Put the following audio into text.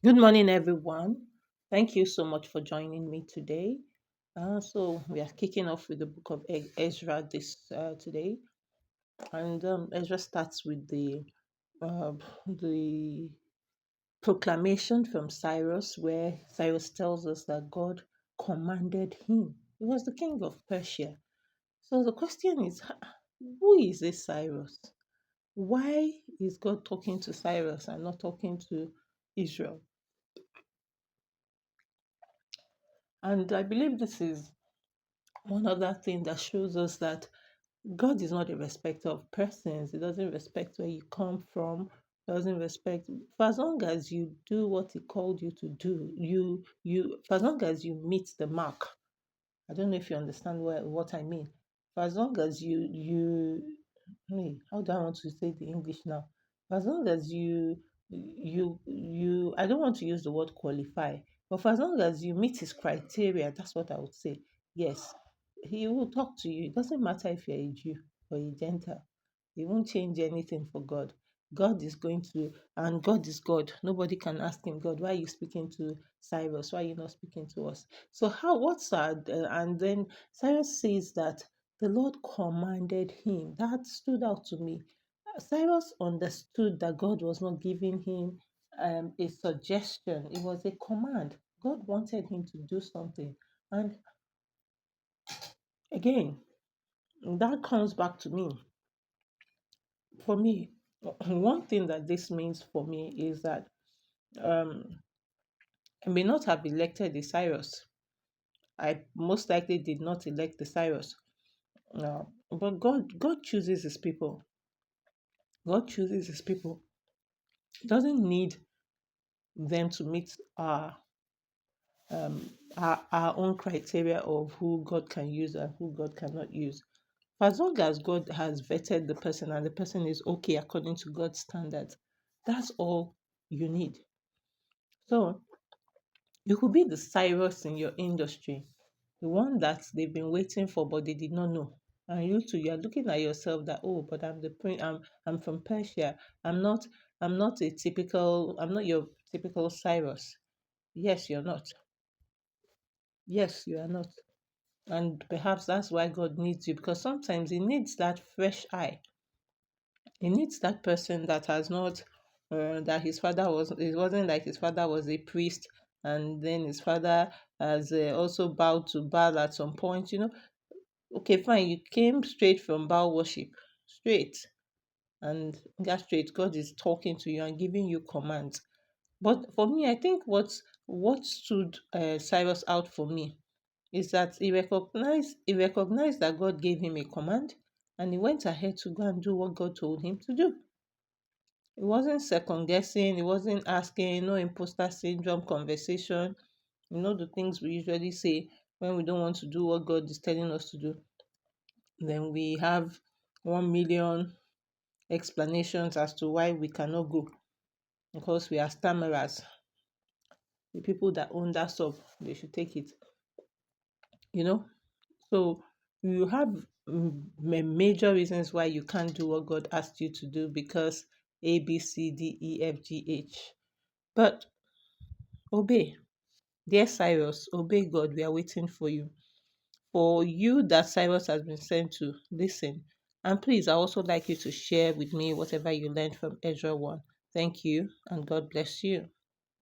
Good morning, everyone. Thank you so much for joining me today. So we are kicking off with the book of Ezra this today, and Ezra starts with the proclamation from Cyrus, where Cyrus tells us that God commanded him. He was the king of Persia. So the question is, who is this Cyrus? Why is God talking to Cyrus and not talking to Israel? And I believe this is one other thing that shows us that God is not a respecter of persons. He doesn't respect where you come from. Doesn't respect for as long as you do what He called you to do. You for as long as you meet the mark. I don't know if you understand what I mean. For as long as how do I want to say the English now? For as long as you I don't want to use the word qualify, but for as long as you meet his criteria, that's what I would say. Yes, he will talk to you. It doesn't matter if you're a Jew or a Gentile. He won't change anything for God. God is going to, and God is God. Nobody can ask him, God, why are you speaking to Cyrus? Why are you not speaking to us? So what's that? And then Cyrus says that the Lord commanded him. That stood out to me. Cyrus understood that God was not giving him a suggestion, it was a command. God wanted him to do something. And again, that comes back to me. For me, one thing that this means for me is that um, I may not have elected the Cyrus. I most likely did not elect the Cyrus. But God chooses his people. God chooses his people. He doesn't need them to meet our own criteria of who God can use and who God cannot use. For as long as God has vetted the person and the person is okay according to God's standards, that's all you need. So you could be the Cyrus in your industry, the one that they've been waiting for but they did not know. And you too, you're looking at yourself that, oh, but I'm the prince, I'm from Persia. I'm not I'm not your typical Cyrus. Yes, you're not. Yes, you are not. And perhaps that's why God needs you, because sometimes He needs that fresh eye. He needs that person that has not, that his father was, it wasn't like his father was a priest and then his father has also bowed to Baal at some point. Okay, fine, you came straight from Baal worship, straight. And that's straight. God is talking to you and giving you commands. But for me, I think what stood Cyrus out for me is that he recognized that God gave him a command and he went ahead to go and do what God told him to do. He wasn't second guessing, he wasn't asking, no imposter syndrome conversation, the things we usually say when we don't want to do what God is telling us to do. Then we have 1 million explanations as to why we cannot go because we are stammerers. The people that own that sub, they should take it, you know. So you have major reasons why you can't do what God asked you to do because A, B, C, D, E, F, G, H. But obey. Dear Cyrus, obey God. We are waiting for you. For you that Cyrus has been sent to, listen. And please, I also like you to share with me whatever you learned from Ezra 1. Thank you, and God bless you.